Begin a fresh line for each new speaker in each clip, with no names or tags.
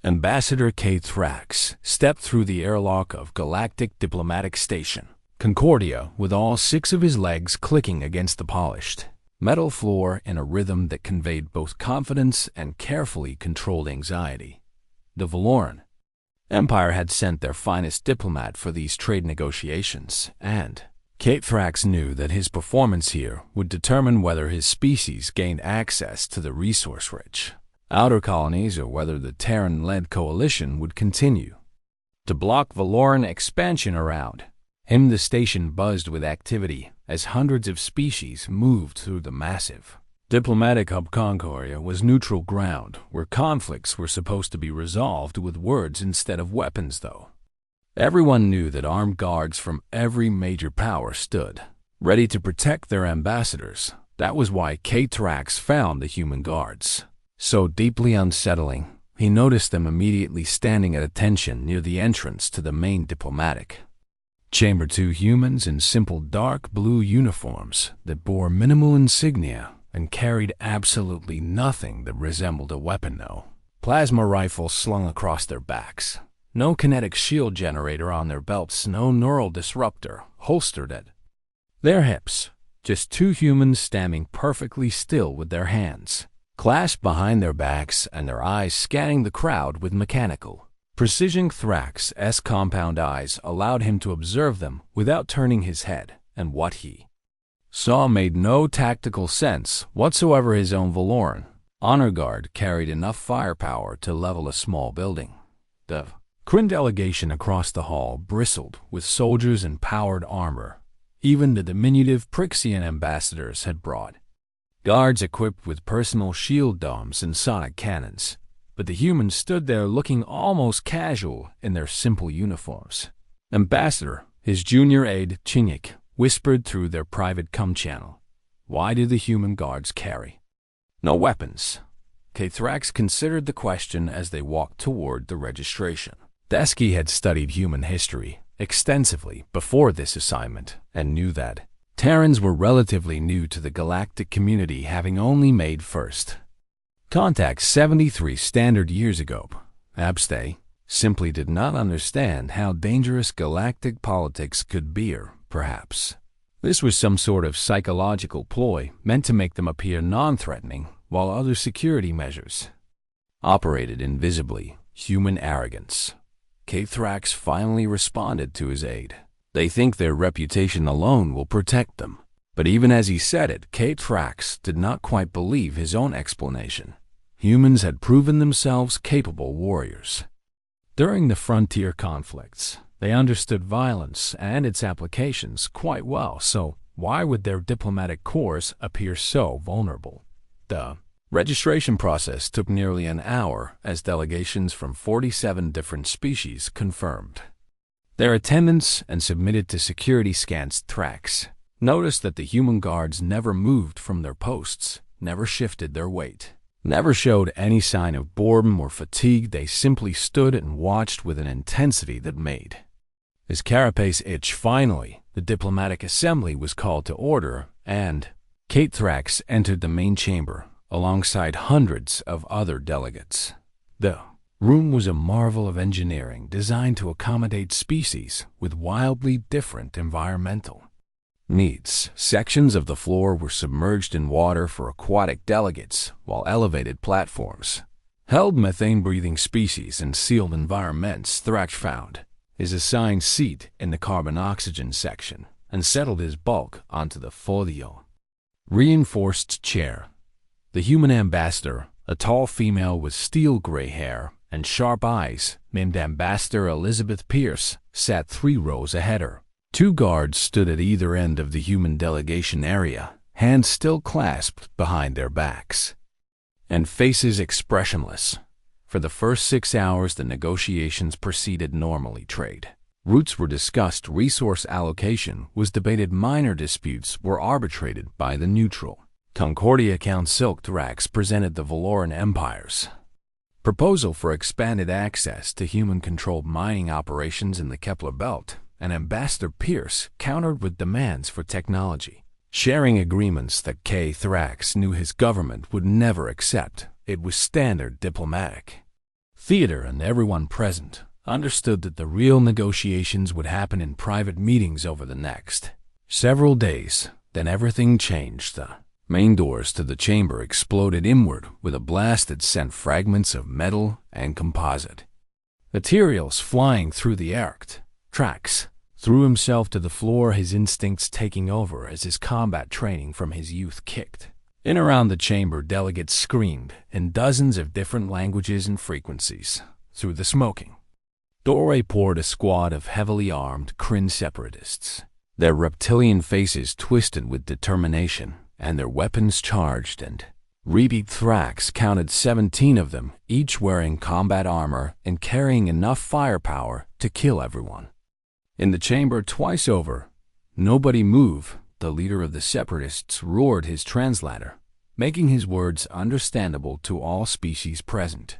Ambassador K. Thrax stepped through the airlock of Galactic Diplomatic Station, Concordia, with all 6 of his legs clicking against the polished metal floor in a rhythm that conveyed both confidence and carefully controlled anxiety. The Valoran Empire had sent their finest diplomat for these trade negotiations, and Kate Thrax knew that his performance here would determine whether his species gained access to the resource-rich outer colonies or whether the Terran-led coalition would continue to block Valoran expansion around him. The station buzzed with activity as hundreds of species moved through the massive diplomatic hub. Concordia was neutral ground where conflicts were supposed to be resolved with words instead of weapons, though. Everyone knew that armed guards from every major power stood ready to protect their ambassadors. That was why K. Thrax found the human guards so deeply unsettling. He noticed them immediately standing at attention near the entrance to the main diplomatic chamber. 2 humans in simple dark blue uniforms that bore minimal insignia and carried absolutely nothing that resembled a weapon. No plasma rifle slung across their backs, no kinetic shield generator on their belts, no neural disruptor holstered at their hips. Just 2 humans standing perfectly still with their hands clasped behind their backs and their eyes scanning the crowd with mechanical precision. Thrax's compound eyes allowed him to observe them without turning his head, and what he saw made no tactical sense whatsoever. His own Valoran honor guard carried enough firepower to level a small building. The Kryn delegation across the hall bristled with soldiers in powered armor. Even the diminutive Prixian ambassadors had brought guards equipped with personal shield domes and sonic cannons, but the humans stood there looking almost casual in their simple uniforms. Ambassador, his junior aide Chinik, whispered through their private comm channel, "Why do the human guards carry no weapons?" K. Thrax considered the question as they walked toward the registration desk. He had studied human history extensively before this assignment and knew that Terrans were relatively new to the galactic community, having only made first contact 73 standard years ago. Abstay simply did not understand how dangerous galactic politics could be, or perhaps this was some sort of psychological ploy meant to make them appear non-threatening, while other security measures operated invisibly. Human arrogance. K. Thrax finally responded to his aide. They think their reputation alone will protect them. But even as he said it, K. Thrax did not quite believe his own explanation. Humans had proven themselves capable warriors. During the frontier conflicts, they understood violence and its applications quite well, so why would their diplomatic corps appear so vulnerable? The registration process took nearly an hour as delegations from 47 different species confirmed their attendance and submitted to security scans. Thrax noticed that the human guards never moved from their posts, never shifted their weight, never showed any sign of boredom or fatigue. They simply stood and watched with an intensity that made his carapace itch. Finally, the diplomatic assembly was called to order, and K. Thrax entered the main chamber alongside hundreds of other delegates. The room was a marvel of engineering designed to accommodate species with wildly different environmental needs. Sections of the floor were submerged in water for aquatic delegates, while elevated platforms held methane-breathing species in sealed environments. Thrax found his assigned seat in the carbon-oxygen section and settled his bulk onto the folio reinforced chair. The human ambassador, a tall female with steel-gray hair and sharp eyes, named Ambassador Elizabeth Pierce, sat 3 rows ahead of her. 2 guards stood at either end of the human delegation area, hands still clasped behind their backs, and faces expressionless. For the first 6 hours, the negotiations proceeded normally. Trade routes were discussed, resource allocation was debated, minor disputes were arbitrated by the neutral Concordia Council. Thrax presented the Valoran Empire's proposal for expanded access to human-controlled mining operations in the Kepler Belt, and Ambassador Pierce countered with demands for technology sharing agreements that K. Thrax knew his government would never accept. It was standard diplomatic theater and everyone present understood that the real negotiations would happen in private meetings over the next several days. Then everything changed. The main doors to the chamber exploded inward with a blast that sent fragments of metal and composite materials flying through the air. Trax threw himself to the floor, his instincts taking over as his combat training from his youth kicked in. Around the chamber, delegates screamed in dozens of different languages and frequencies. Through the smoking doorway poured a squad of heavily armed Kryn separatists, their reptilian faces twisted with determination and their weapons charged and repeat. Thrax counted 17 of them, each wearing combat armor and carrying enough firepower to kill everyone in the chamber twice over. "Nobody move," the leader of the separatists roared his translator, making his words understandable to all species present.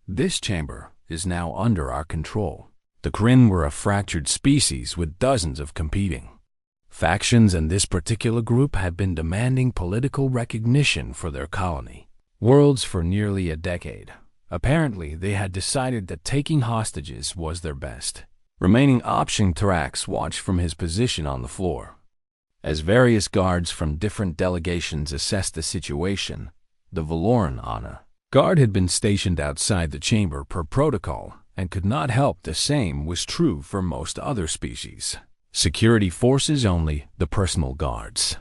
"This chamber is now under our control." The Kryn were a fractured species with dozens of competing factions, and this particular group had been demanding political recognition for their colony worlds for nearly a decade. Apparently, they had decided that taking hostages was their best remaining option. Thrax watched from his position on the floor as various guards from different delegations assessed the situation. The Valoran Ana guard had been stationed outside the chamber per protocol and could not help. The same was true for most other species security forces. Only the personal guards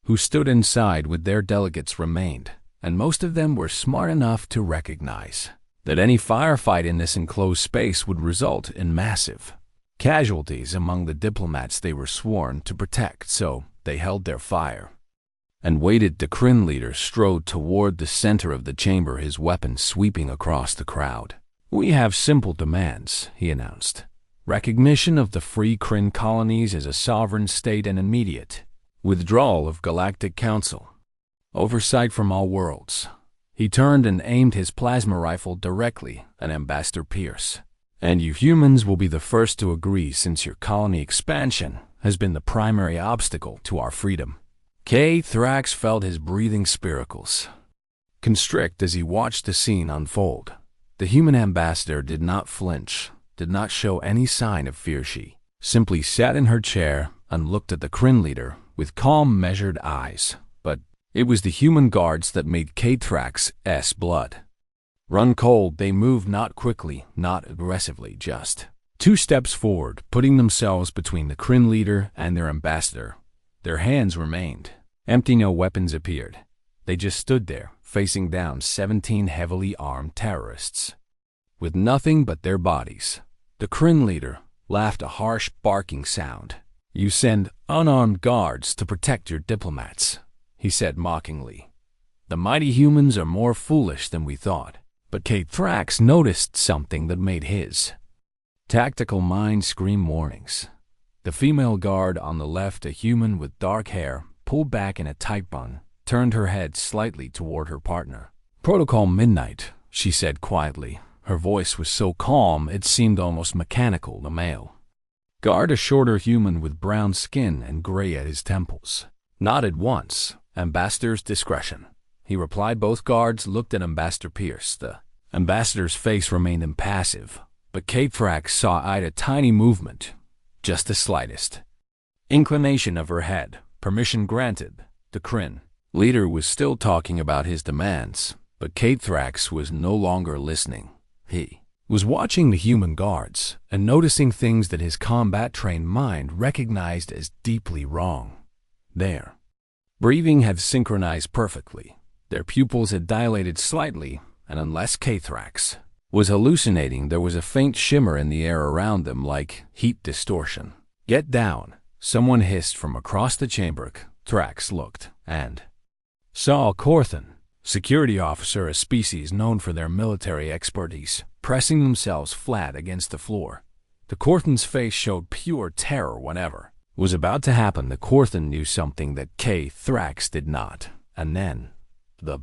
who stood inside with their delegates remained, and most of them were smart enough to recognize that any firefight in this enclosed space would result in massive casualties among the diplomats they were sworn to protect. So they held their fire and waited. The Kryn leader strode toward the center of the chamber, his weapon sweeping across the crowd. "We have simple demands," he announced. "Recognition of the free Kryn colonies as a sovereign state and immediate withdrawal of Galactic Council oversight from all worlds." He turned and aimed his plasma rifle directly at Ambassador Pierce. "And you humans will be the first to agree, since your colony expansion has been the primary obstacle to our freedom." Thrax felt his breathing spiracles constrict as he watched the scene unfold. The human ambassador did not flinch, did not show any sign of fear. She simply sat in her chair and looked at the Kryn leader with calm, measured eyes. But it was the human guards that made Thrax's blood run cold. They moved not quickly, not aggressively, just 2 steps forward, putting themselves between the Kryn leader and their ambassador. Their hands remained empty, no weapons appeared. They just stood there, facing down 17 heavily armed terrorists with nothing but their bodies. The Kryn leader laughed a harsh, barking sound. "You send unarmed guards to protect your diplomats," he said mockingly. "The mighty humans are more foolish than we thought." But Thrax noticed something that made his tactical mind scream warnings. The female guard on the left, a human with dark hair, pulled back in a tight bun, turned her head slightly toward her partner. "Protocol Midnight," she said quietly. Her voice was so calm it seemed almost mechanical. The male guard, a shorter human with brown skin and gray at his temples, nodded once. "Ambassador's discretion," he replied. Both guards looked at Ambassador Pierce. The ambassador's face remained impassive, but Thrax saw a tiny movement, just the slightest inclination of her head. Permission granted. The Kryn leader was still talking about his demands, but Thrax was no longer listening. He was watching the human guards and noticing things that his combat-trained mind recognized as deeply wrong. Their breathing had synchronized perfectly. Their pupils had dilated slightly, and unless Thrax was hallucinating, there was a faint shimmer in the air around them, like heat distortion. "Get down," someone hissed from across the chamber. Thrax looked and saw a Korthan security officer, a species known for their military expertise, pressing themselves flat against the floor. The Korthan's face showed pure terror. Whatever was about to happen, the Korthan knew something that Thrax did not. And then the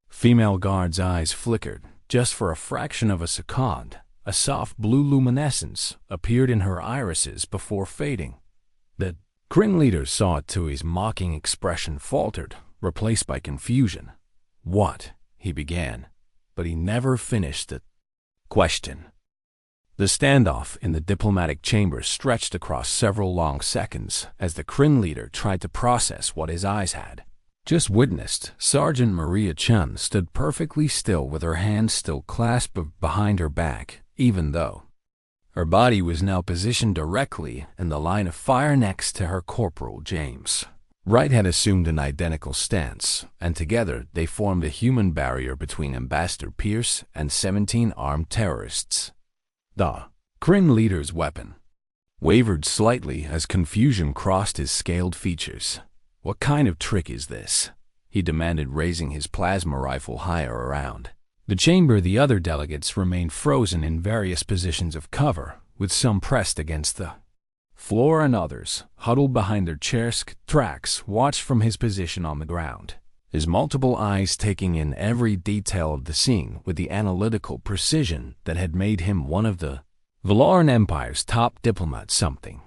female guard's eyes flickered. Just for a fraction of a second, a soft blue luminescence appeared in her irises before fading. The Kryn leader saw it too. His mocking expression faltered, replaced by confusion. "What?" he began, but he never finished it. Question. The standoff in the diplomatic chamber stretched across several long seconds as the Kryn leader tried to process what his eyes had just witnessed. Sergeant Maria Chun stood perfectly still with her hands still clasped behind her back, even though her body was now positioned directly in the line of fire next to her Corporal James. Wright had assumed an identical stance, and together they formed a human barrier between Ambassador Pierce and 17 armed terrorists. The Kryn leader's weapon wavered slightly as confusion crossed his scaled features. "What kind of trick is this?" he demanded, raising his plasma rifle higher around the chamber. The other delegates remained frozen in various positions of cover, with some pressed against the floor and others huddled behind their chairs. Thrax watched from his position on the ground, his multiple eyes taking in every detail of the scene with the analytical precision that had made him one of the Valaran Empire's top diplomats. Something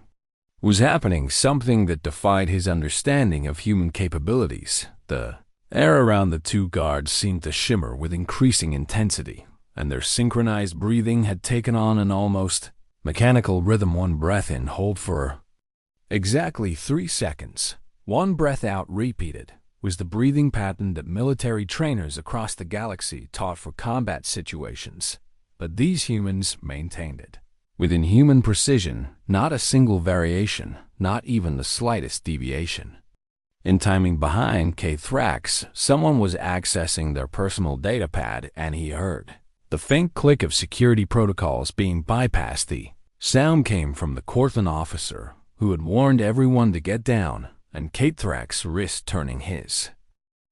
was happening, something that defied his understanding of human capabilities. The air around the two guards seemed to shimmer with increasing intensity, and their synchronized breathing had taken on an almost mechanical rhythm. One breath in, hold for exactly 3 seconds. One breath out, repeated, was the breathing pattern that military trainers across the galaxy taught for combat situations. But these humans maintained it with inhuman precision, not a single variation, not even the slightest deviation. In timing behind Thrax, someone was accessing their personal datapad, and he heard the faint click of security protocols being bypassed. The sound came from the Corthan officer, who had warned everyone to get down, and Thrax risked turning his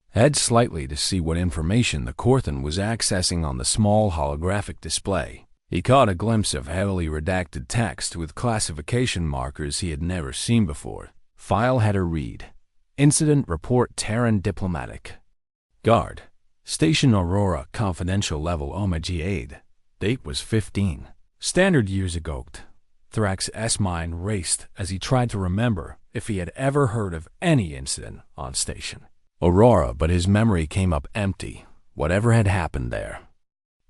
head slightly to see what information the Corthan was accessing on the small holographic display. He caught a glimpse of heavily redacted text with classification markers he had never seen before. File header read: Incident Report Terran Diplomatic Guard Station Aurora Confidential Level Omega Aid. Date was 15 standard years ago. Thrax's mind raced as he tried to remember if he had ever heard of any incident on Station Aurora, but his memory came up empty. Whatever had happened there,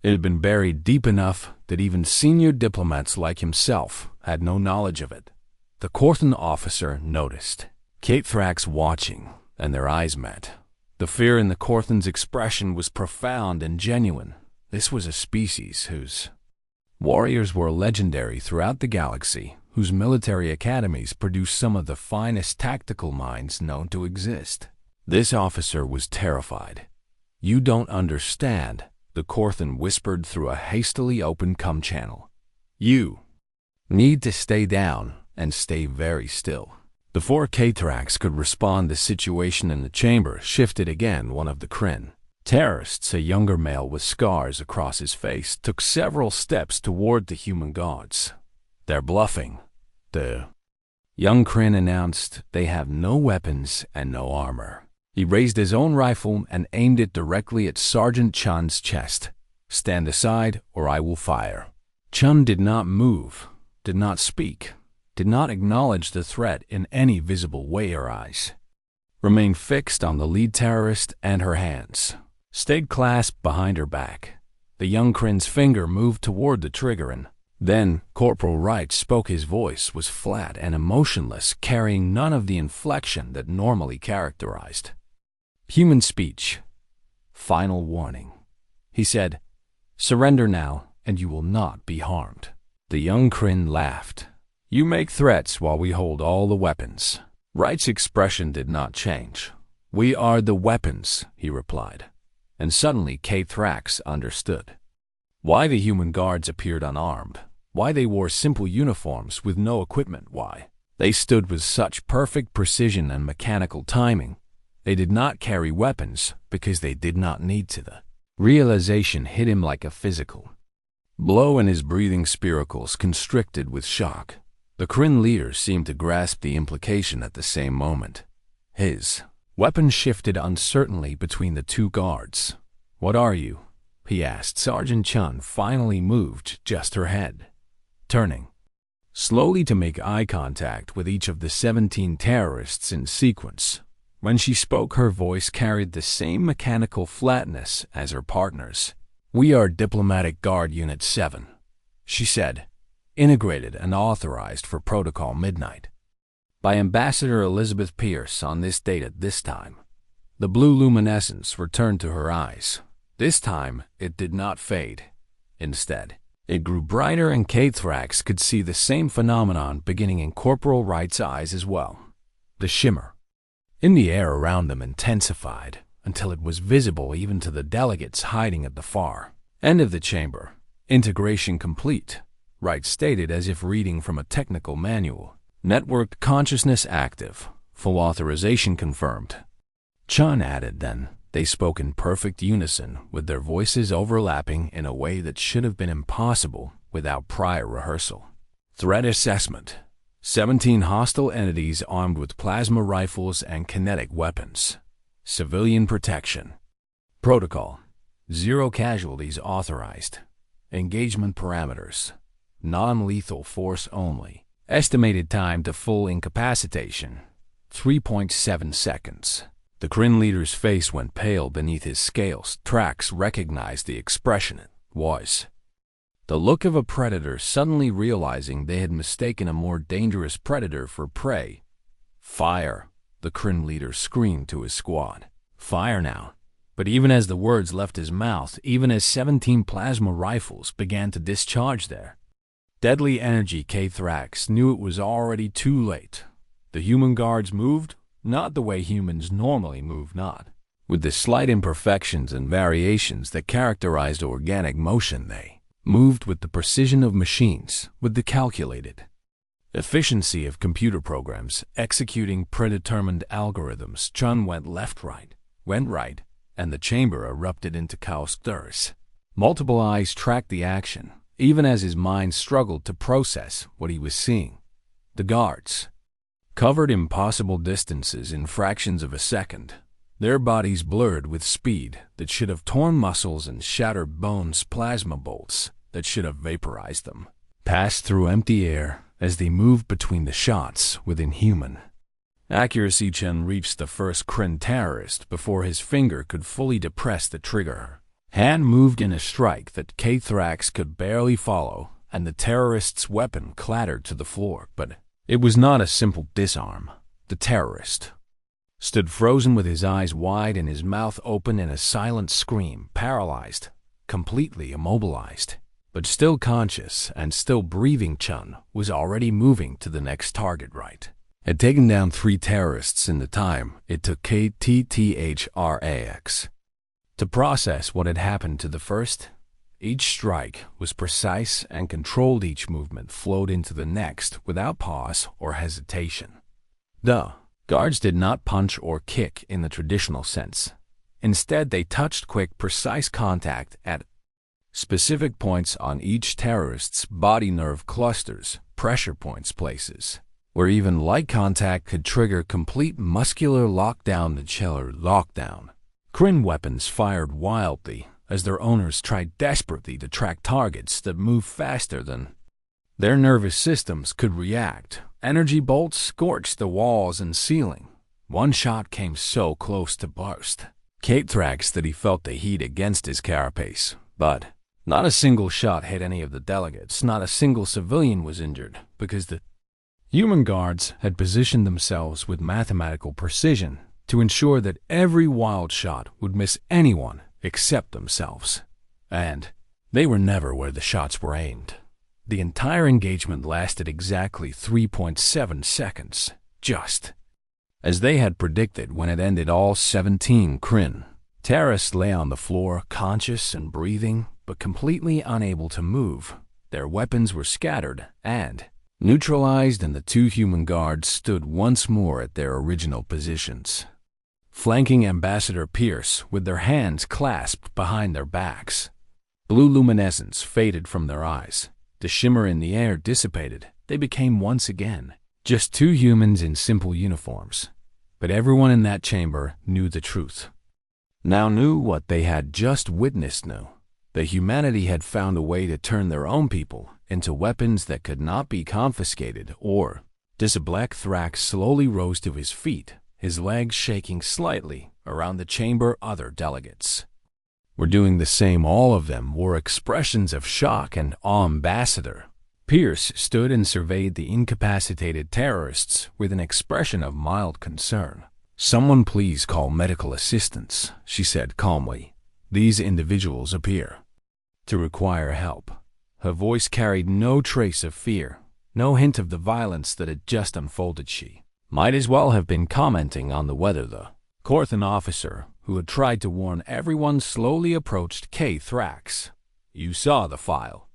it had been buried deep enough that even senior diplomats like himself had no knowledge of it. The Corthan officer noticed Thrax watching, and their eyes met. The fear in the Corthan's expression was profound and genuine. This was a species whose warriors were legendary throughout the galaxy, whose military academies produced some of the finest tactical minds known to exist. This officer was terrified. "You don't understand," the Corthan whispered through a hastily opened comm channel. "You need to stay down and stay very still." Before Thrax could respond, the situation in the chamber shifted again. One of the Kryn terrorists, a younger male with scars across his face, took several steps toward the human guards. "They're bluffing," the young Kryn announced. "They have no weapons and no armor." He raised his own rifle and aimed it directly at Sergeant Chun's chest. "Stand aside, or I will fire." Chun did not move, did not speak, did not acknowledge the threat in any visible way. Her eyes remained fixed on the lead terrorist, and her hands stayed clasped behind her back. The young Kryn's finger moved toward the trigger, and then Corporal Wright spoke. His voice was flat and emotionless, carrying none of the inflection that normally characterized human speech. "Final warning," he said. "Surrender now, and you will not be harmed." The young Kryn laughed. "You make threats while we hold all the weapons." Wright's expression did not change. "We are the weapons," he replied. And suddenly Thrax understood why the human guards appeared unarmed, why they wore simple uniforms with no equipment, why they stood with such perfect precision and mechanical timing. They did not carry weapons because they did not need to. The realization hit him like a physical blow, and his breathing spiracles constricted with shock. The Kryn leader seemed to grasp the implication at the same moment. His weapon shifted uncertainly between the two guards. "What are you?" he asked. Sergeant Chun finally moved just her head, turning slowly to make eye contact with each of the 17 terrorists in sequence. When she spoke, her voice carried the same mechanical flatness as her partner's. "We are Diplomatic Guard Unit 7, she said, integrated and authorized for Protocol Midnight by Ambassador Elizabeth Pierce on this date at this time. The blue luminescence returned to her eyes. This time, it did not fade. Instead, it grew brighter, and Kathrax could see the same phenomenon beginning in Corporal Wright's eyes as well. The shimmer in the air around them intensified until it was visible even to the delegates hiding at the far end of the chamber. "Integration complete," Wright stated as if reading from a technical manual. "Networked consciousness active. Full authorization confirmed." Chun added then. They spoke in perfect unison, with their voices overlapping in a way that should have been impossible without prior rehearsal. "Threat assessment. 17 hostile entities armed with plasma rifles and kinetic weapons. Civilian protection. Protocol. 0 casualties authorized. Engagement parameters. Non-lethal force only. Estimated time to full incapacitation. 3.7 seconds. The Kryn leader's face went pale beneath his scales. Trax recognized the expression. It was the look of a predator suddenly realizing they had mistaken a more dangerous predator for prey. "Fire!" the Kryn leader screamed to his squad. "Fire now!" But even as the words left his mouth, even as 17 plasma rifles began to discharge their deadly energy, Kathrax knew it was already too late. The human guards moved, not the way humans normally move, not with the slight imperfections and variations that characterized organic motion. They moved with the precision of machines, with the calculated efficiency of computer programs executing predetermined algorithms. Chun went left, went right, and the chamber erupted into chaos. Multiple eyes tracked the action, even as his mind struggled to process what he was seeing. The guards covered impossible distances in fractions of a second, their bodies blurred with speed that should have torn muscles and shattered bones. Plasma bolts that should have vaporized them passed through empty air as they moved between the shots with inhuman accuracy. Chen reached the first Kryn terrorist before his finger could fully depress the trigger. Her hand moved in a strike that Kathrax could barely follow, and the terrorist's weapon clattered to the floor. But it was not a simple disarm. The terrorist stood frozen with his eyes wide and his mouth open in a silent scream, paralyzed, completely immobilized, but still conscious and still breathing. Chun was already moving to the next target. Wright had taken down 3 terrorists in the time it took Kathrax to process what had happened to the first. Each strike was precise and controlled. Each movement flowed into the next without pause or hesitation. The guards did not punch or kick in the traditional sense. Instead, they touched quick, precise contact at specific points on each terrorist's body, nerve clusters, pressure points, places where even light contact could trigger complete muscular lockdown. The cellular lockdown. Kryn weapons fired wildly as their owners tried desperately to track targets that moved faster than their nervous systems could react. Energy bolts scorched the walls and ceiling. One shot came so close to burst Kathrax that he felt the heat against his carapace. But not a single shot hit any of the delegates. Not a single civilian was injured, because the human guards had positioned themselves with mathematical precision to ensure that every wild shot would miss anyone except themselves. And they were never where the shots were aimed. The entire engagement lasted exactly 3.7 seconds, just as they had predicted. When it ended, all 17 Kryn terrorists lay on the floor, conscious and breathing, but completely unable to move. Their weapons were scattered and neutralized, and the 2 human guards stood once more at their original positions, flanking Ambassador Pierce with their hands clasped behind their backs. Blue luminescence faded from their eyes. The shimmer in the air dissipated. They became once again just 2 humans in simple uniforms. But everyone in that chamber knew the truth. Now knew what they had just witnessed knew. That humanity had found a way to turn their own people into weapons that could not be confiscated or disablack. Thrax slowly rose to his feet, his legs shaking slightly around the chamber. Other delegates were doing the same. All of them wore expressions of shock and awe. Ambassador Pierce stood and surveyed the incapacitated terrorists with an expression of mild concern. "Someone please call medical assistance," she said calmly. "These individuals appear to require help." Her voice carried no trace of fear, no hint of the violence that had just unfolded. She might as well have been commenting on the weather. The Corthan officer, who had tried to warn everyone, slowly approached Thrax. "You saw the file,"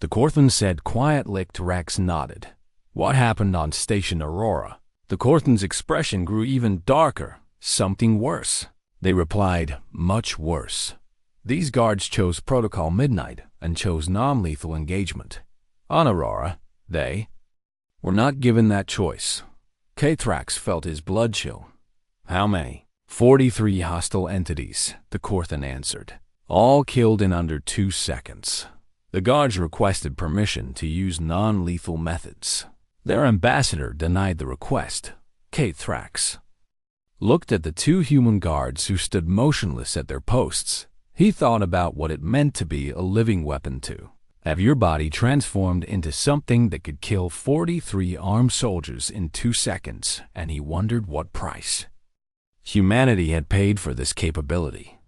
the Corthan said quietly. Thrax nodded. "What happened on Station Aurora?" The Corthan's expression grew even darker. "Something worse," they replied. "Much worse. These guards chose Protocol Midnight and chose non-lethal engagement. On Aurora, they were not given that choice." Thrax felt his blood chill. "How many?" 43 hostile entities, the Corthan answered. "All killed in under 2 seconds. The guards requested permission to use non-lethal methods. Their ambassador denied the request." Thrax looked at the 2 human guards who stood motionless at their posts. He thought about what it meant to be a living weapon, to have your body transformed into something that could kill 43 armed soldiers in 2 seconds, and he wondered what price humanity had paid for this capability.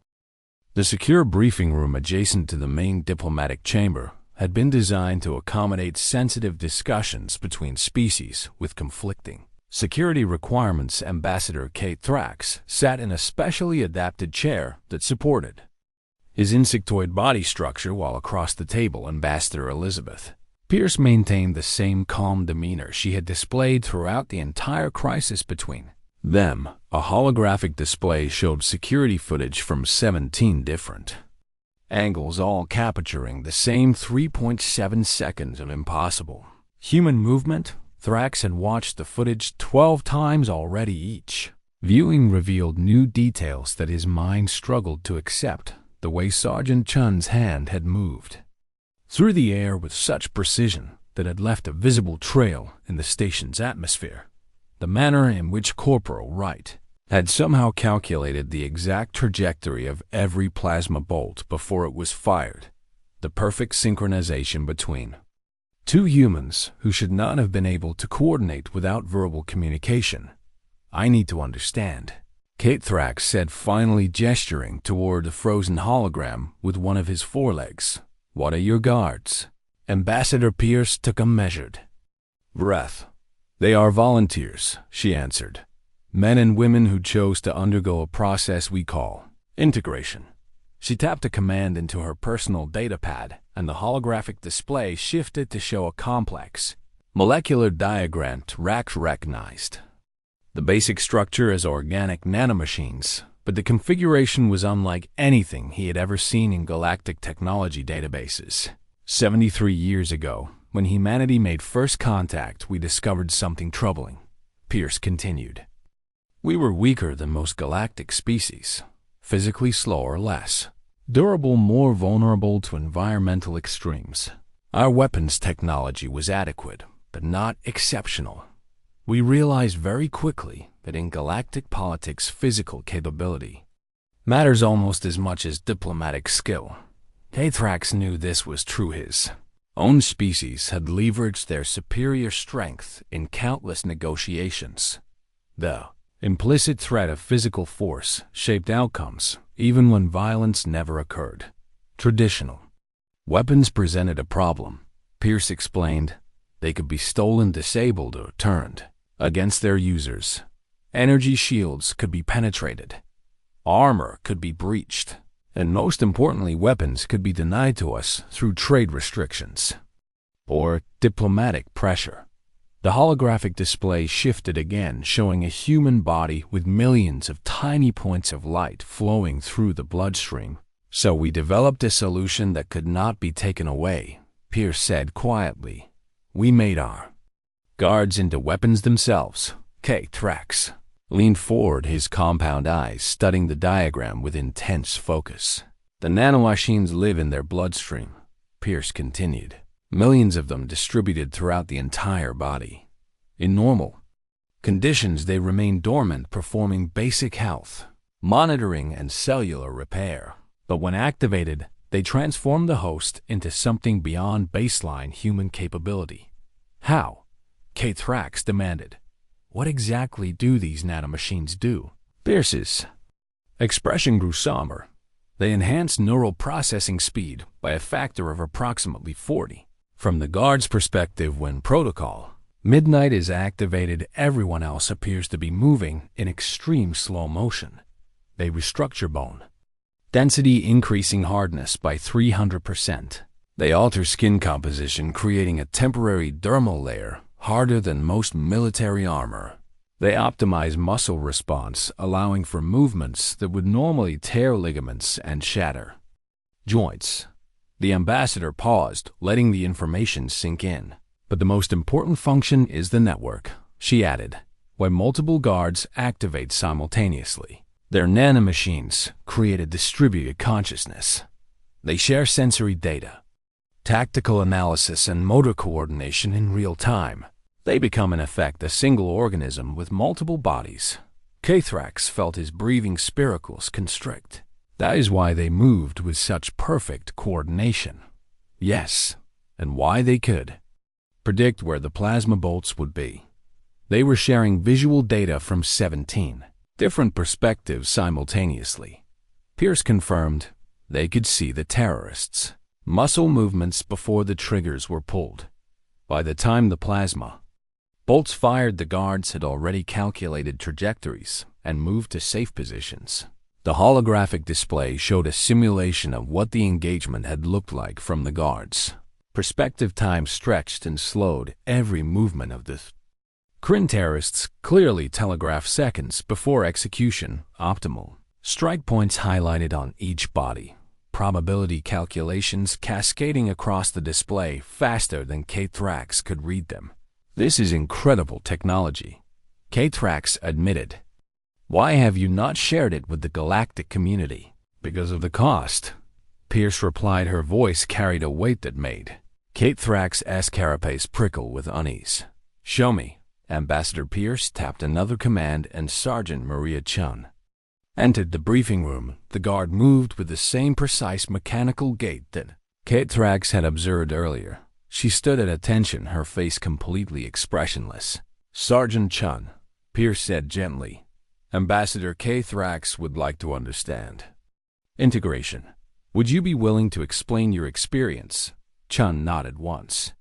The secure briefing room adjacent to the main diplomatic chamber had been designed to accommodate sensitive discussions between species with conflicting security requirements. Ambassador Thrax sat in a specially adapted chair that supported his insectoid body structure, while across the table Ambassador Elizabeth Pierce maintained the same calm demeanor she had displayed throughout the entire crisis between them. A holographic display showed security footage from 17 different angles, all capturing the same 3.7 seconds of impossible human movement. Thrax had watched the footage 12 times already. Each viewing revealed new details that his mind struggled to accept. The way Sergeant Chun's hand had moved through the air with such precision that it left a visible trail in the station's atmosphere. The manner in which Corporal Wright had somehow calculated the exact trajectory of every plasma bolt before it was fired. The perfect synchronization between 2 humans who should not have been able to coordinate without verbal communication. "I need to understand," Thrax said, finally gesturing toward the frozen hologram with one of his forelegs. "What are your guards?" Ambassador Pierce took a measured breath. "They are volunteers," she answered. "Men and women who chose to undergo a process we call integration." She tapped a command into her personal datapad, and the holographic display shifted to show a complex molecular diagram Thrax recognized. The basic structure as organic nanomachines, but the configuration was unlike anything he had ever seen in galactic technology databases. 73 years ago, when humanity made first contact, we discovered something troubling, Pierce continued. We were weaker than most galactic species, physically slower, less durable, more vulnerable to environmental extremes. Our weapons technology was adequate, but not exceptional. We realized very quickly that in galactic politics, physical capability matters almost as much as diplomatic skill. Thrax knew this was true. His own species had leveraged their superior strength in countless negotiations. The implicit threat of physical force shaped outcomes, even when violence never occurred. Traditional weapons presented a problem, Pierce explained. They could be stolen, disabled, or turned against their users. Energy shields could be penetrated. Armor could be breached. And most importantly, weapons could be denied to us through trade restrictions or diplomatic pressure. The holographic display shifted again, showing a human body with millions of tiny points of light flowing through the bloodstream. So we developed a solution that could not be taken away, Pierce said quietly. We made our guards into weapons themselves. Thrax leaned forward, his compound eyes studying the diagram with intense focus. The nanomachines live in their bloodstream, Pierce continued. Millions of them distributed throughout the entire body. In normal conditions, they remain dormant, performing basic health monitoring and cellular repair. But when activated, they transform the host into something beyond baseline human capability. How? K-Thrax demanded. What exactly do these nanomachines do? Pierce's expression grew somber. They enhance neural processing speed by a factor of approximately 40. From the guard's perspective, when protocol midnight is activated, everyone else appears to be moving in extreme slow motion. They restructure bone density, increasing hardness by 300%. They alter skin composition, creating a temporary dermal layer harder than most military armor. They optimize muscle response, allowing for movements that would normally tear ligaments and shatter joints. The ambassador paused, letting the information sink in. But the most important function is the network, she added, where multiple guards activate simultaneously. Their nanomachines create a distributed consciousness. They share sensory data, tactical analysis, and motor coordination in real time. They become, in effect, a single organism with multiple bodies. K-Thrax felt his breathing spiracles constrict. That is why they moved with such perfect coordination. Yes, and why they could predict where the plasma bolts would be. They were sharing visual data from 17 different perspectives simultaneously. Pierce confirmed they could see the terrorists' muscle movements before the triggers were pulled. By the time the plasma bolts fired, the guards had already calculated trajectories and moved to safe positions. The holographic display showed a simulation of what the engagement had looked like from the guards' perspective. Time stretched and slowed every movement of the Kryn terrorists, clearly telegraphed seconds before execution. Optimal strike points highlighted on each body. Probability calculations cascading across the display faster than K-Thrax could read them. This is incredible technology, K-Thrax admitted. Why have you not shared it with the galactic community? Because of the cost, Pierce replied. Her voice carried a weight that made K-Thrax's carapace prickle with unease. Show me. Ambassador Pierce tapped another command and Sergeant Maria Chun entered the briefing room. The guard moved with the same precise mechanical gait that K-Thrax had observed earlier. She stood at attention, her face completely expressionless. Sergeant Chun, Pierce said gently, Ambassador K-Thrax would like to understand integration. Would you be willing to explain your experience? Chun nodded once.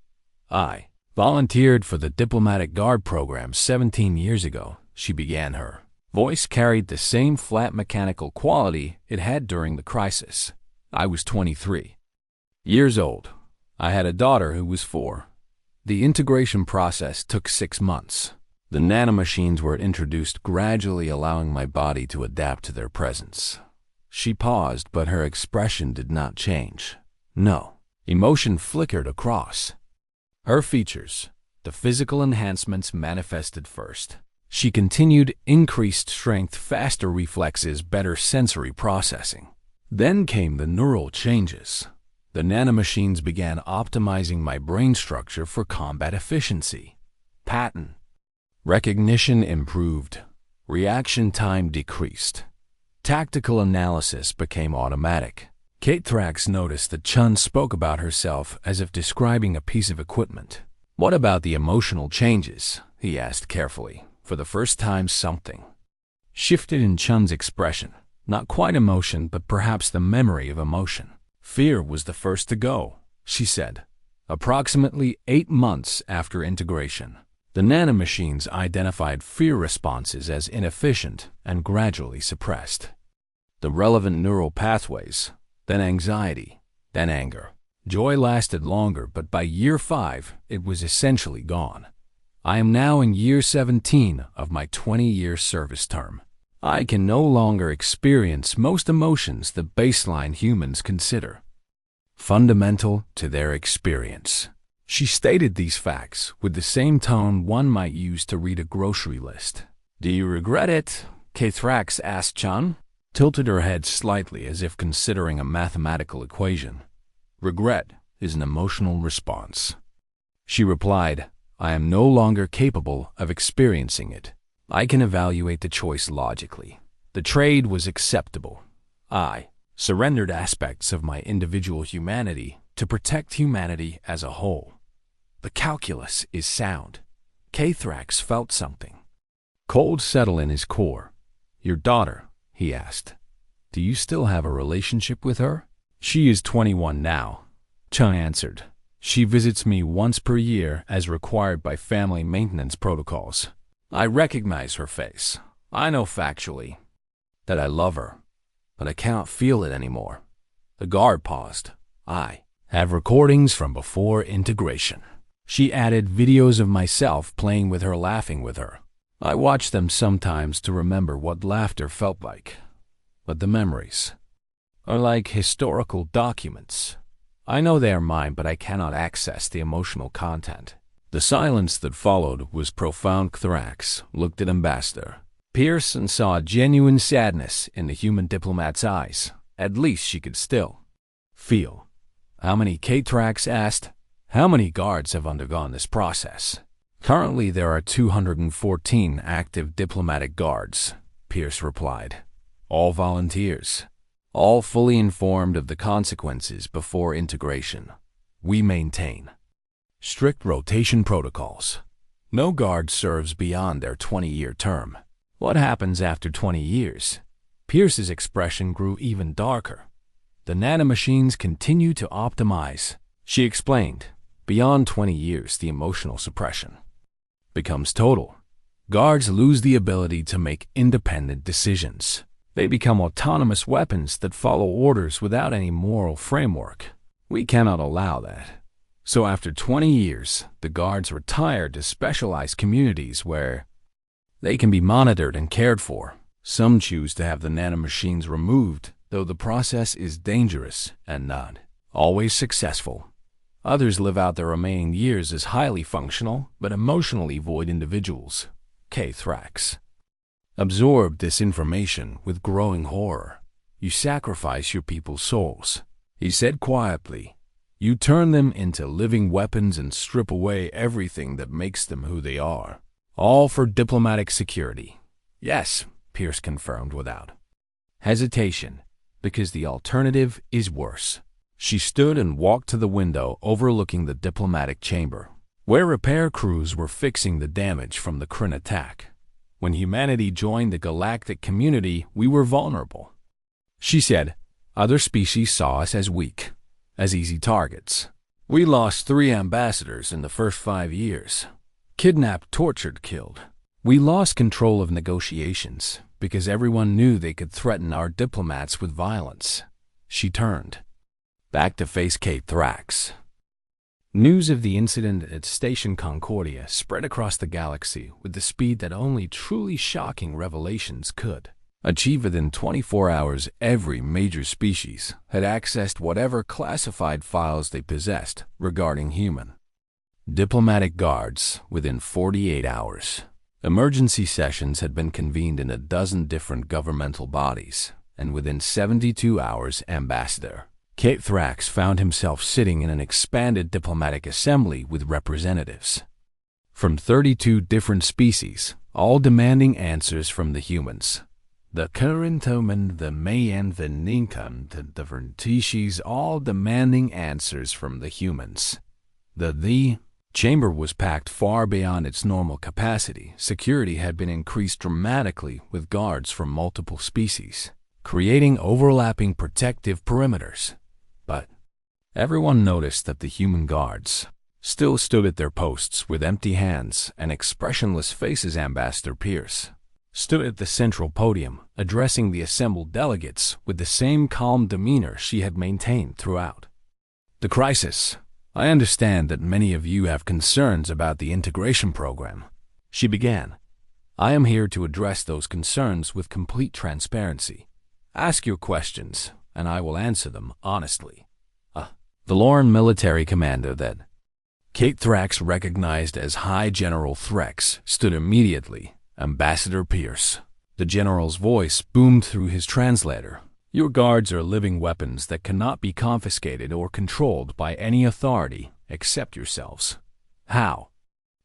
I volunteered for the diplomatic guard program 17 years ago, she began. Her voice carried the same flat mechanical quality it had during the crisis. I was 23 years old. I had a daughter who was 4. The integration process took 6 months. The nanomachines were introduced gradually, allowing my body to adapt to their presence. She paused, but her expression did not change. No. Emotion flickered across her features. The physical enhancements manifested first. She continued: increased strength, faster reflexes, better sensory processing. Then came the neural changes. The nanomachines began optimizing my brain structure for combat efficiency. Pattern recognition improved. Reaction time decreased. Tactical analysis became automatic. K-Thrax noticed that Chun spoke about herself as if describing a piece of equipment. What about the emotional changes? He asked carefully. For the first time, something shifted in Chun's expression. Not quite emotion, but perhaps the memory of emotion. Fear was the first to go, she said. Approximately 8 months after integration, the nanomachines identified fear responses as inefficient and gradually suppressed the relevant neural pathways. Then anxiety, then anger. Joy lasted longer, but by year 5, it was essentially gone. I am now in year 17 of my 20-year service term. I can no longer experience most emotions that baseline humans consider fundamental to their experience. She stated these facts with the same tone one might use to read a grocery list. Do you regret it? K-Thrax asked. Chun tilted her head slightly as if considering a mathematical equation. Regret is an emotional response. She replied, I am no longer capable of experiencing it. I can evaluate the choice logically. The trade was acceptable. I surrendered aspects of my individual humanity to protect humanity as a whole. The calculus is sound. K-Thrax felt something. Cold settle in his core. Your daughter, he asked. Do you still have a relationship with her? She is 21 now, Chung answered. She visits me once per year as required by family maintenance protocols. I recognize her face. I know factually that I love her, but I cannot feel it anymore. The guard paused. I have recordings from before integration. She added videos of myself playing with her, laughing with her. I watch them sometimes to remember what laughter felt like. But the memories are like historical documents. I know they are mine, but I cannot access the emotional content. The silence that followed was profound. Thrax looked at Ambassador Pierce and saw genuine sadness in the human diplomat's eyes. At least she could still feel. How many? K-Thrax asked. How many guards have undergone this process? Currently, there are 214 active diplomatic guards, Pierce replied. All volunteers. All fully informed of the consequences before integration. We maintain strict rotation protocols. No guard serves beyond their 20-year term. What happens after 20 years? Pierce's expression grew even darker. The nanomachines continue to optimize, she explained. Beyond 20 years, the emotional suppression becomes total. Guards lose the ability to make independent decisions. They become autonomous weapons that follow orders without any moral framework. We cannot allow that. So after 20 years, the guards retire to specialized communities where they can be monitored and cared for. Some choose to have the nanomachines removed, though the process is dangerous and not always successful. Others live out their remaining years as highly functional but emotionally void individuals. K-Thrax absorbed this information with growing horror. You sacrifice your people's souls, he said quietly. You turn them into living weapons and strip away everything that makes them who they are. All for diplomatic security. Yes, Pierce confirmed without hesitation, because the alternative is worse. She stood and walked to the window overlooking the diplomatic chamber, where repair crews were fixing the damage from the Kryn attack. When humanity joined the galactic community, we were vulnerable, she said. Other species saw us as weak, as easy targets. We lost 3 ambassadors in the first 5 years. Kidnapped, tortured, killed. We lost control of negotiations because everyone knew they could threaten our diplomats with violence. She turned back to face K-Thrax. News of the incident at Station Concordia spread across the galaxy with the speed that only truly shocking revelations could achieve. Within 24 hours, every major species had accessed whatever classified files they possessed regarding human diplomatic guards within 48 hours. Emergency sessions had been convened in a dozen different governmental bodies, and within 72 hours, Ambassador K-Thrax found himself sitting in an expanded diplomatic assembly with representatives from 32 different species, all demanding answers from the humans. The Kurintoman, the Mayan, the Ninkan, the different species, all demanding answers from the humans. The chamber was packed far beyond its normal capacity. Security had been increased dramatically with guards from multiple species, creating overlapping protective perimeters. But everyone noticed that the human guards still stood at their posts with empty hands and expressionless faces. Ambassador Pierce stood at the central podium, addressing the assembled delegates with the same calm demeanor she had maintained throughout the crisis. I understand that many of you have concerns about the integration program, she began. I am here to address those concerns with complete transparency. Ask your questions, and I will answer them honestly. The Lauren military commander that K-Thrax recognized as High General Threx stood immediately. Ambassador Pierce. The general's voice boomed through his translator. Your guards are living weapons that cannot be confiscated or controlled by any authority except yourselves. How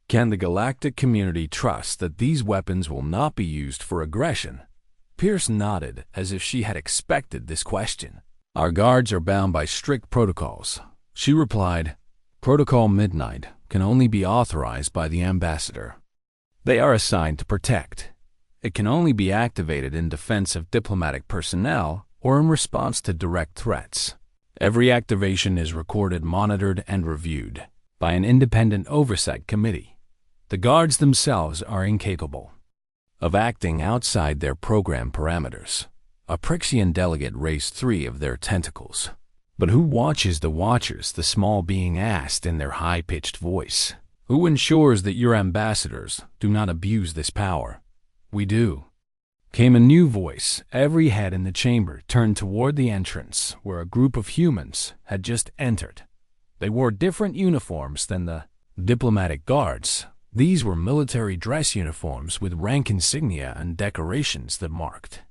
can the galactic community trust that these weapons will not be used for aggression? Pierce nodded as if she had expected this question. Our guards are bound by strict protocols. She replied, Protocol Midnight can only be authorized by the ambassador. They are assigned to protect. It can only be activated in defense of diplomatic personnel or in response to direct threats. Every activation is recorded, monitored, and reviewed by an independent oversight committee. The guards themselves are incapable of acting outside their program parameters. A Prixian delegate raised 3 of their tentacles. But who watches the watchers? The small being asked in their high-pitched voice. Who ensures that your ambassadors do not abuse this power? We do. Came a new voice. Every head in the chamber turned toward the entrance where a group of humans had just entered. They wore different uniforms than the diplomatic guards. These were military dress uniforms with rank insignia and decorations that marked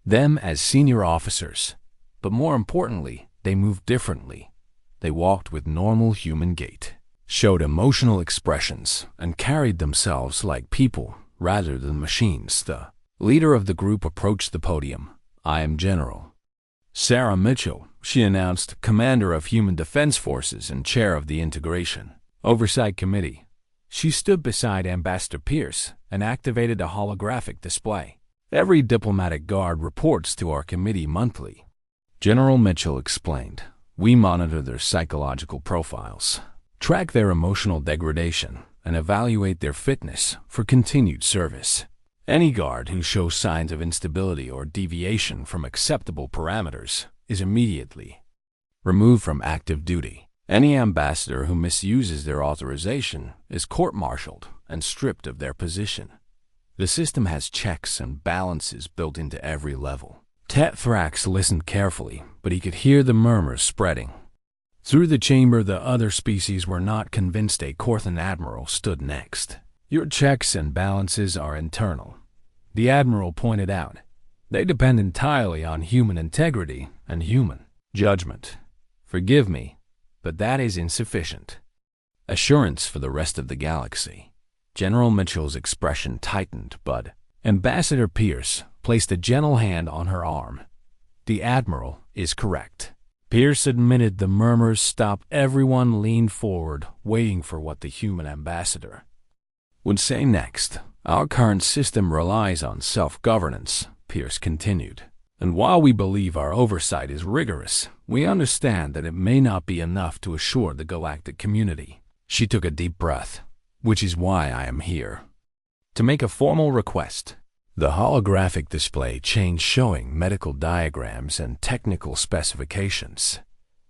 them as senior officers. But more importantly, they moved differently. They walked with normal human gait, showed emotional expressions, and carried themselves like people rather than machines. The leader of the group approached the podium. I am General Sarah Mitchell, she announced, Commander of Human Defense Forces and Chair of the Integration Oversight Committee. She stood beside Ambassador Pierce and activated a holographic display. Every diplomatic guard reports to our committee monthly. General Mitchell explained, we monitor their psychological profiles, track their emotional degradation, and evaluate their fitness for continued service. Any guard who shows signs of instability or deviation from acceptable parameters is immediately removed from active duty. Any ambassador who misuses their authorization is court-martialed and stripped of their position. The system has checks and balances built into every level. Thrax listened carefully, but he could hear the murmurs spreading. Through the chamber, the other species were not convinced. A Corthan admiral stood next. Your checks and balances are internal, the admiral pointed out. They depend entirely on human integrity and human judgment. Forgive me, but that is insufficient. Assurance for the rest of the galaxy. General Mitchell's expression tightened, but Ambassador Pierce placed a gentle hand on her arm. The Admiral is correct. Pierce admitted. The murmurs stopped. Everyone leaned forward, waiting for what the human ambassador would say next. Our current system relies on self-governance, Pierce continued. And while we believe our oversight is rigorous, we understand that it may not be enough to assure the galactic community. She took a deep breath, which is why I am here. To make a formal request. The holographic display changed, showing medical diagrams and technical specifications.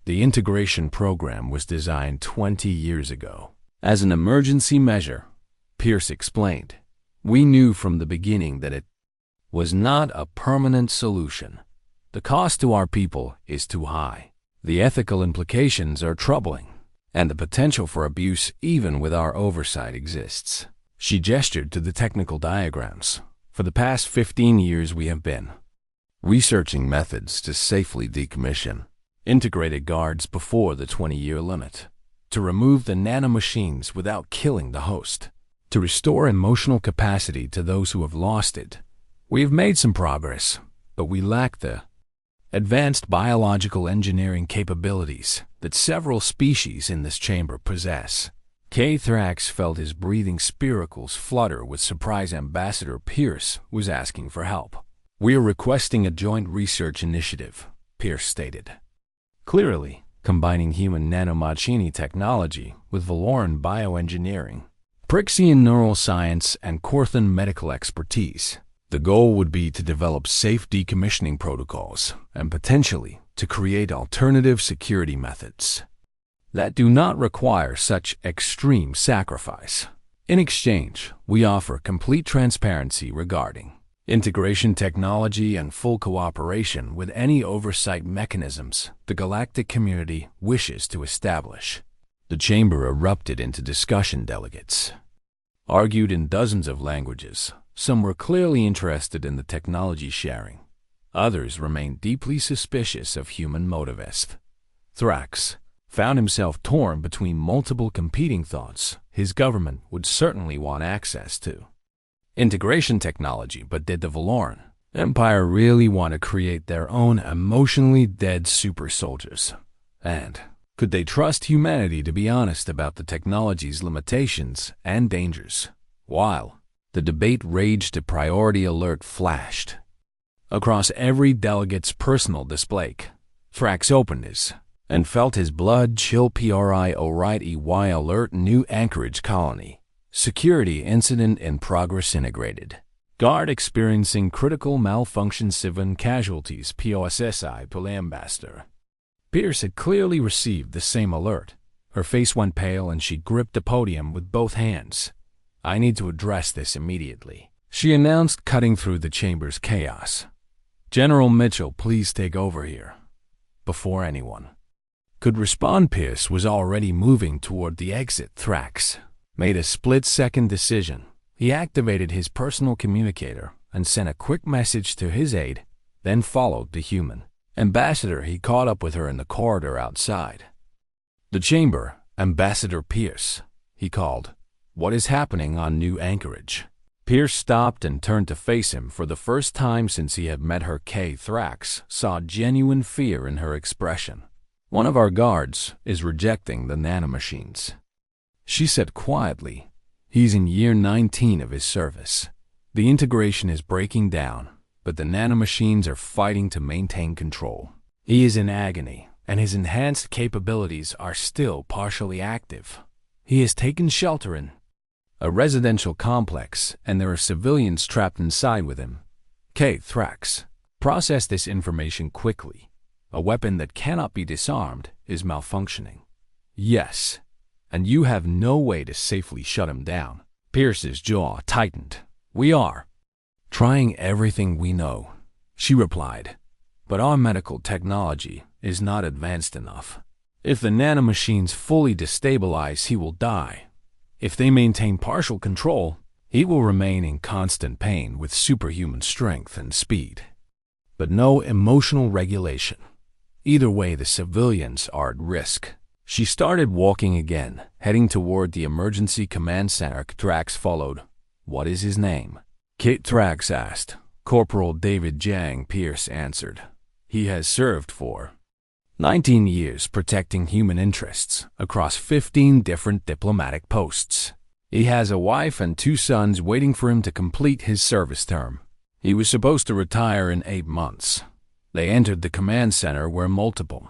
The integration program was designed 20 years ago. As an emergency measure, Pierce explained. We knew from the beginning that it was not a permanent solution. The cost to our people is too high. The ethical implications are troubling, and the potential for abuse even with our oversight exists. She gestured to the technical diagrams. For the past 15 years we have been researching methods to safely decommission integrated guards before the 20-year limit, to remove the nanomachines without killing the host, to restore emotional capacity to those who have lost it. We have made some progress, but we lack the advanced biological engineering capabilities that several species in this chamber possess. Thrax felt his breathing spiracles flutter with surprise. Ambassador Pierce was asking for help. We are requesting a joint research initiative, Pierce stated. Clearly, combining human nanomachine technology with Valoran bioengineering, Prixian neuroscience, and Corthan medical expertise. The goal would be to develop safe decommissioning protocols and potentially to create alternative security methods that do not require such extreme sacrifice. In exchange, we offer complete transparency regarding integration technology and full cooperation with any oversight mechanisms the galactic community wishes to establish. The chamber erupted into discussion. Delegates argued in dozens of languages. Some were clearly interested in the technology sharing. Others remained deeply suspicious of human motives. Thrax found himself torn between multiple competing thoughts. His government would certainly want access to integration technology, but did the Valoran Empire really want to create their own emotionally dead super soldiers. And could they trust humanity to be honest about the technology's limitations and dangers? While the debate raged, a priority alert flashed across every delegate's personal display. Thrax opened his and felt his blood chill. Priority alert, new Anchorage colony. Security incident in progress integrated. Guard experiencing critical malfunction, 7 casualties. POSSI to Ambassador. Pierce had clearly received the same alert. Her face went pale and she gripped the podium with both hands. I need to address this immediately, she announced, cutting through the chamber's chaos. General Mitchell, please take over here. Before anyone could respond, Pierce was already moving toward the exit. Thrax made a split-second decision. He activated his personal communicator and sent a quick message to his aide, then followed the human ambassador. He caught up with her in the corridor outside the chamber. Ambassador Pierce, he called. What is happening on New Anchorage? Pierce stopped and turned to face him. For the first time since he had met her, Thrax saw genuine fear in her expression. One of our guards is rejecting the nanomachines, she said quietly. He's in year 19 of his service. The integration is breaking down, but the nanomachines are fighting to maintain control. He is in agony, and his enhanced capabilities are still partially active. He has taken shelter in a residential complex, and there are civilians trapped inside with him. Thrax, process this information quickly. A weapon that cannot be disarmed is malfunctioning. Yes, and you have no way to safely shut him down. Pierce's jaw tightened. We are trying everything we know, she replied, but our medical technology is not advanced enough. If the nanomachines fully destabilize, he will die. If they maintain partial control, he will remain in constant pain with superhuman strength and speed, but no emotional regulation. Either way, the civilians are at risk. She started walking again, heading toward the emergency command center. Thrax followed. What is his name? Thrax asked. Corporal David Jang, Pierce answered. He has served for 19 years protecting human interests across 15 different diplomatic posts. He has a wife and 2 sons waiting for him to complete his service term. He was supposed to retire in 8 months. They entered the command center where multiple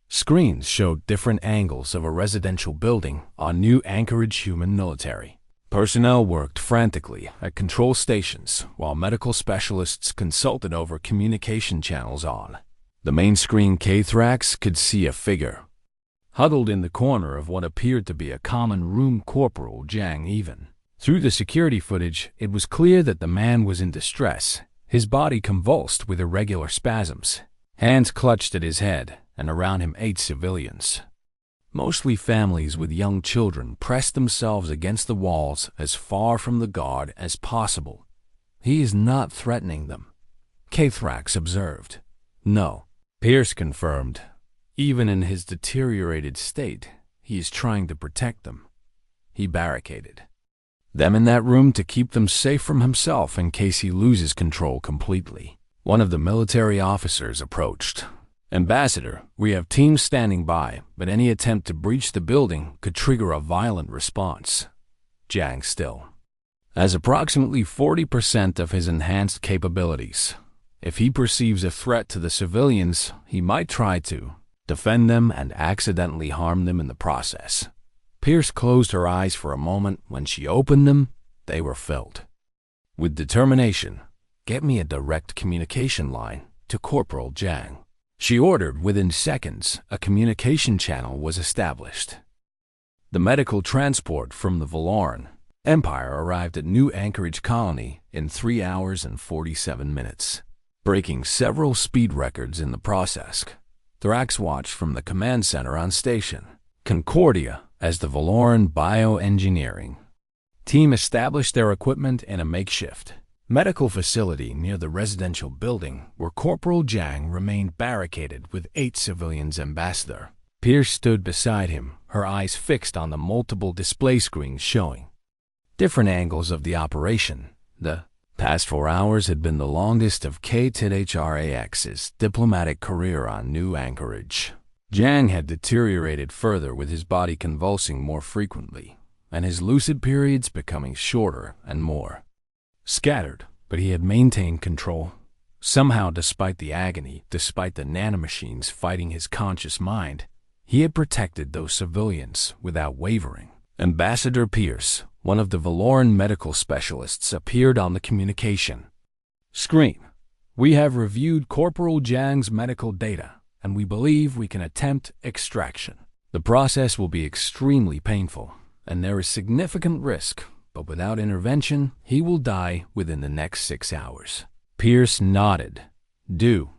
screens showed different angles of a residential building on New Anchorage. Human military personnel worked frantically at control stations while medical specialists consulted over communication channels on the main screen. Thrax could see a figure huddled in the corner of what appeared to be a common room. Corporal Jang. Even through the security footage, it was clear that the man was in distress. His body convulsed with irregular spasms. Hands clutched at his head, and around him 8 civilians, mostly families with young children, pressed themselves against the walls as far from the guard as possible. He is not threatening them, Thrax observed. No, Pierce confirmed. Even in his deteriorated state, he is trying to protect them. He barricaded them in that room to keep them safe from himself in case he loses control completely. One of the military officers approached. Ambassador, we have teams standing by, but any attempt to breach the building could trigger a violent response. Jang still has approximately 40% of his enhanced capabilities. If he perceives a threat to the civilians, he might try to defend them and accidentally harm them in the process. Pierce closed her eyes for a moment. When she opened them, they were filled with determination. Get me a direct communication line to Corporal Jang, she ordered. Within seconds, a communication channel was established. The medical transport from the Valoran Empire arrived at New Anchorage Colony in 3 hours and 47 minutes, breaking several speed records in the process. Thrax watched from the command center on Station Concordia as the Valoran bioengineering team established their equipment in a makeshift medical facility near the residential building where Corporal Jang remained barricaded with 8 civilians. Ambassador Pierce stood beside him, her eyes fixed on the multiple display screens showing different angles of the operation. The Past 4 hours had been the longest of KTHRAX's diplomatic career on New Anchorage. Jiang had deteriorated further, with his body convulsing more frequently, and his lucid periods becoming shorter and more scattered, but he had maintained control. Somehow, despite the agony, despite the nanomachines fighting his conscious mind, he had protected those civilians without wavering. Ambassador Pierce, one of the Valoran medical specialists, appeared on the communication screen. "We have reviewed Corporal Jiang's medical data, and we believe we can attempt extraction. The process will be extremely painful, and there is significant risk, but without intervention, he will die within the next 6 hours." Pierce nodded. "Do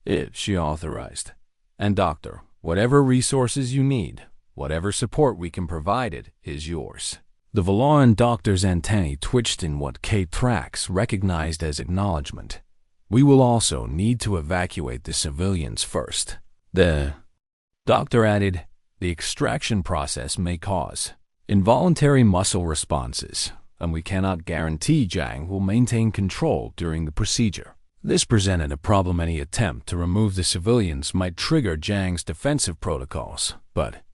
it," she authorized. "And doctor, whatever resources you need, whatever support we can provide, it is yours." The Valoran doctor's antennae twitched in what Kate Trax recognized as acknowledgement. "We will also need to evacuate the civilians first." The doctor added, "The extraction process may cause involuntary muscle responses, and we cannot guarantee Jiang will maintain control during the procedure." This presented a problem. Any attempt to remove the civilians might trigger Jiang's defensive protocols, but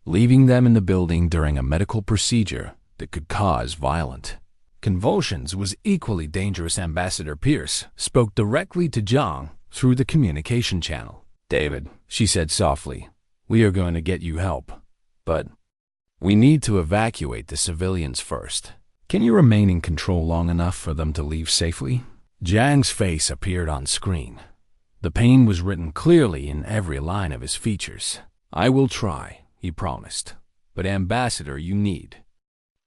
leaving them in the building during a medical procedure that could cause violent convulsions was equally dangerous. Ambassador Pierce spoke directly to Jiang through the communication channel. "David," she said softly, "we are going to get you help, but we need to evacuate the civilians first. Can you remain in control long enough for them to leave safely?" Jiang's face appeared on screen. The pain was written clearly in every line of his features. "I will try," he promised. "But Ambassador, you need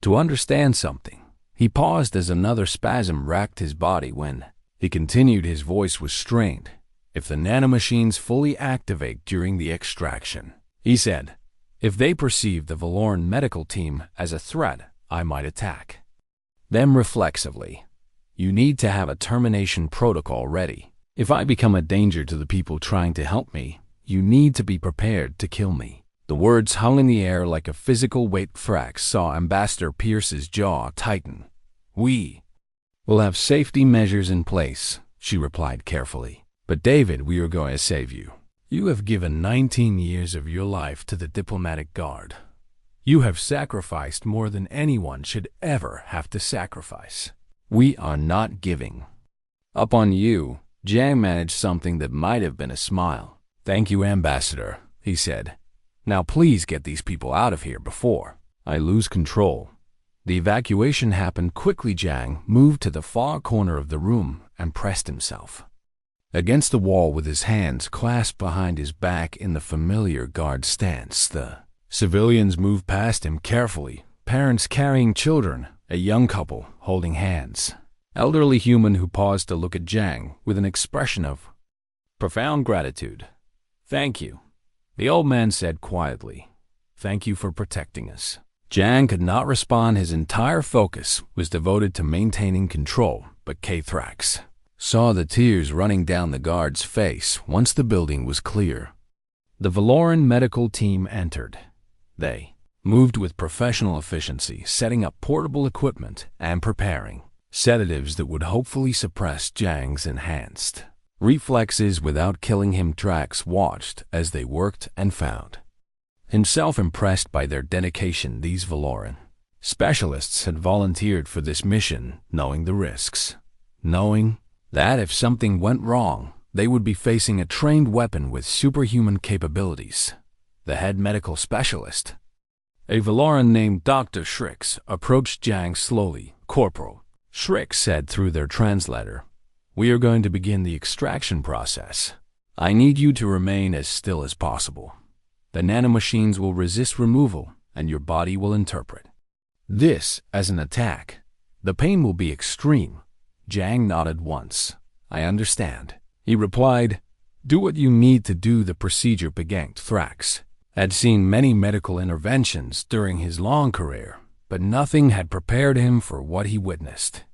to understand something." He paused as another spasm racked his body. When he continued, his voice was strained. "If the nanomachines fully activate during the extraction," he said, "if they perceive the Valoran medical team as a threat, I might attack them reflexively. You need to have a termination protocol ready. If I become a danger to the people trying to help me, you need to be prepared to kill me." The words hung in the air like a physical weight. Thrax saw Ambassador Pierce's jaw tighten. "We will have safety measures in place," she replied carefully. "But David, we are going to save you. You have given 19 years of your life to the diplomatic guard. You have sacrificed more than anyone should ever have to sacrifice. We are not giving up on you." Jiang managed something that might have been a smile. "Thank you, Ambassador," he said. "Now please get these people out of here before I lose control." The evacuation happened quickly. Jiang moved to the far corner of the room and pressed himself against the wall with his hands clasped behind his back in the familiar guard stance. The civilians moved past him carefully, parents carrying children, a young couple holding hands, elderly human who paused to look at Jiang with an expression of profound gratitude. "Thank you," the old man said quietly. "Thank you for protecting us." Jiang could not respond. His entire focus was devoted to maintaining control, but Thrax saw the tears running down the guard's face once the building was clear. The Valoran medical team entered. They moved with professional efficiency, setting up portable equipment and preparing sedatives that would hopefully suppress Jiang's enhanced reflexes without killing him. Thrax watched as they worked and found himself impressed by their dedication. These Valoran specialists had volunteered for this mission, knowing the risks, knowing that if something went wrong, they would be facing a trained weapon with superhuman capabilities. The head medical specialist, a Valoran named Dr. Shrix, approached Jiang slowly. "Corporal," Shrix said through their translator, "we are going to begin the extraction process. I need you to remain as still as possible. The nanomachines will resist removal, and your body will interpret this as an attack. The pain will be extreme." Jiang nodded once. "I understand," he replied. "Do what you need to do." The procedure began. Thrax had seen many medical interventions during his long career, but nothing had prepared him for what he witnessed.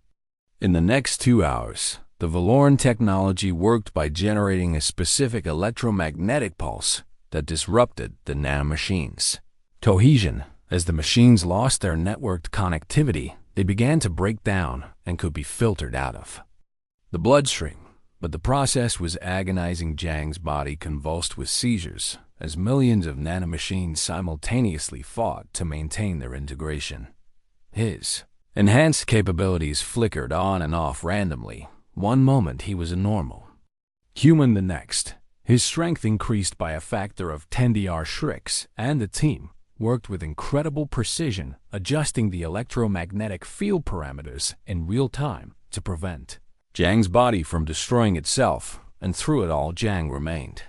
In the next 2 hours, the Valoran technology worked by generating a specific electromagnetic pulse that disrupted the nanomachines' cohesion. As the machines lost their networked connectivity, they began to break down and could be filtered out of the bloodstream. But the process was agonizing. Jiang's body convulsed with seizures as millions of nanomachines simultaneously fought to maintain their integration. His enhanced capabilities flickered on and off randomly. One moment he was a normal human, the next his strength increased by a factor of 10. Dr. Shrix and the team worked with incredible precision, adjusting the electromagnetic field parameters in real time to prevent Jiang's body from destroying itself, and through it all Jiang remained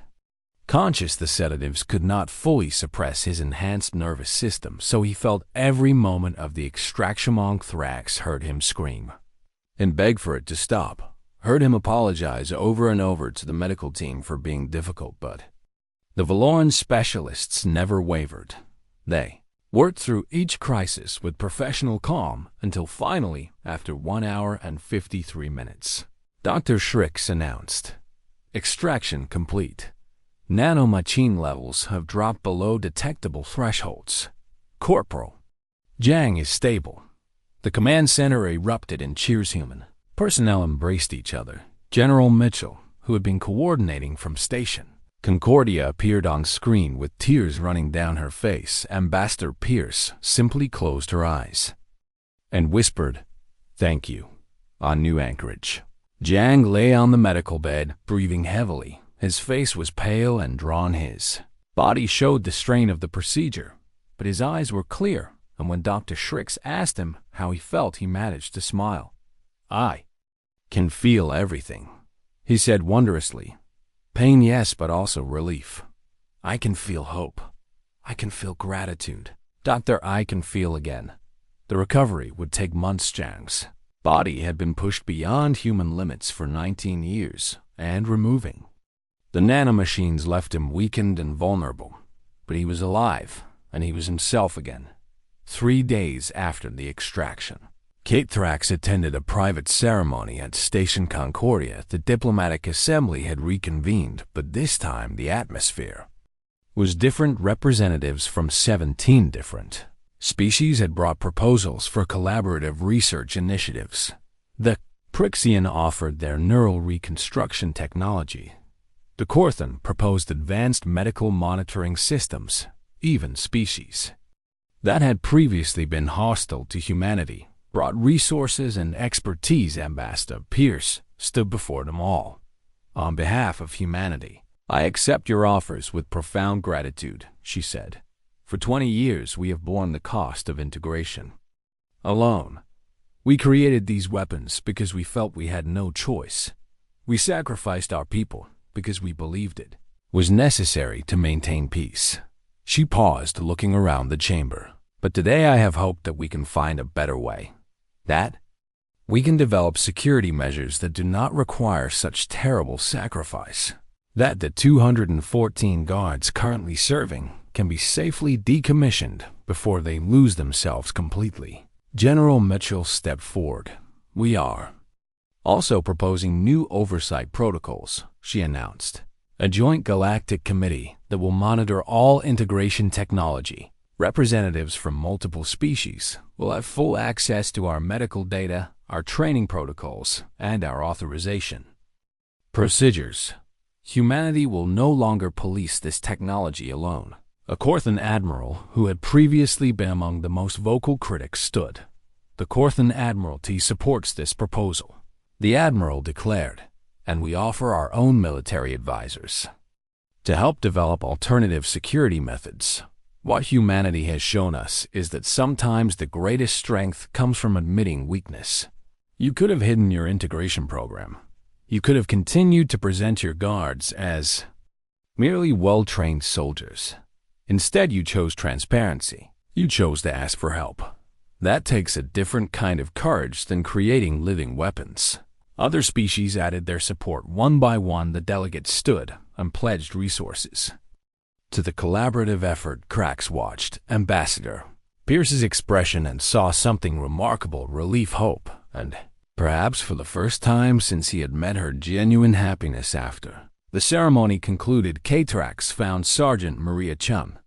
conscious. The sedatives could not fully suppress his enhanced nervous system, so he felt every moment of the extraction. Thrax heard him scream and beg for it to stop, heard him apologize over and over to the medical team for being difficult, but the Valoran specialists never wavered. They worked through each crisis with professional calm until finally, after 1 hour and 53 minutes, Dr. Shrix announced, "Extraction complete. Nanomachine levels have dropped below detectable thresholds. Corporal Jiang is stable." The command center erupted in cheers. Human personnel embraced each other. General Mitchell, who had been coordinating from Station Concordia, appeared on screen with tears running down her face. Ambassador Pierce simply closed her eyes and whispered, "Thank you," on New Anchorage. Jiang lay on the medical bed, breathing heavily. His face was pale and drawn. His body showed the strain of the procedure, but his eyes were clear, and when Dr. Shrix asked him how he felt, he managed to smile. "I can feel everything," he said wondrously. "Pain, yes, but also relief. I can feel hope. I can feel gratitude. Doctor, I can feel again." The recovery would take months. Jiang's body had been pushed beyond human limits for 19 years, and removing the nanomachines left him weakened and vulnerable. But he was alive, and he was himself again. 3 days after the extraction, Kate Thrax attended a private ceremony at Station Concordia. The diplomatic assembly had reconvened, but this time the atmosphere was different. Representatives from 17 different species had brought proposals for collaborative research initiatives. The Prixian offered their neural reconstruction technology. The Corthan proposed advanced medical monitoring systems. Even species that had previously been hostile to humanity brought resources and expertise. Ambassador Pierce stood before them all. "On behalf of humanity, I accept your offers with profound gratitude," she said. "For 20 years we have borne the cost of integration alone. We created these weapons because we felt we had no choice. We sacrificed our people because we believed it was necessary to maintain peace." She paused, looking around the chamber. "But today I have hope that we can find a better way. That we can develop security measures that do not require such terrible sacrifice. That the 214 guards currently serving can be safely decommissioned before they lose themselves completely." General Mitchell stepped forward. "We are also proposing new oversight protocols," she announced. "A joint galactic committee that will monitor all integration technology. Representatives from multiple species will have full access to our medical data, our training protocols, and our authorization procedures. Humanity will no longer police this technology alone." A Corthan admiral who had previously been among the most vocal critics stood. "The Corthan Admiralty supports this proposal," the admiral declared, "and we offer our own military advisors to help develop alternative security methods. What humanity has shown us is that sometimes the greatest strength comes from admitting weakness. You could have hidden your integration program. You could have continued to present your guards as merely well-trained soldiers. Instead, you chose transparency. You chose to ask for help. That takes a different kind of courage than creating living weapons." Other species added their support. One by one, the delegates stood and pledged resources to the collaborative effort. Crax watched Ambassador Pierce's expression and saw something remarkable: relief, hope, and, perhaps for the first time since he had met her, genuine happiness. After the ceremony concluded, K-Trax found Sergeant Maria Chun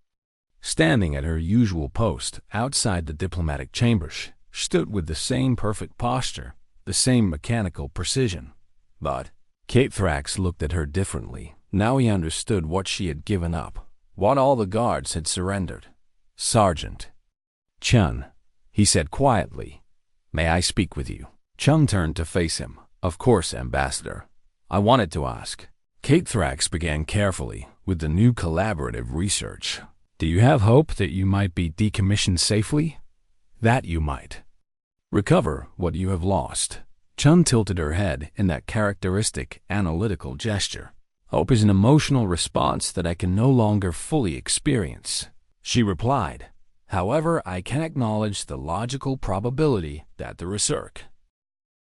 standing at her usual post outside the diplomatic chamber. She stood with the same perfect posture, the the same mechanical precision. But Kate Thrax looked at her differently. Now he understood what she had given up, what all the guards had surrendered. "Sergeant Chun," he said quietly, "may I speak with you?" Chun turned to face him. "Of course, Ambassador. I wanted to ask." Kate Thrax began carefully with the new collaborative research. "Do you have hope that you might be decommissioned safely? That you might recover what you have lost?" Chun tilted her head in that characteristic analytical gesture. "Hope is an emotional response that I can no longer fully experience," she replied. "However, I can acknowledge the logical probability that the research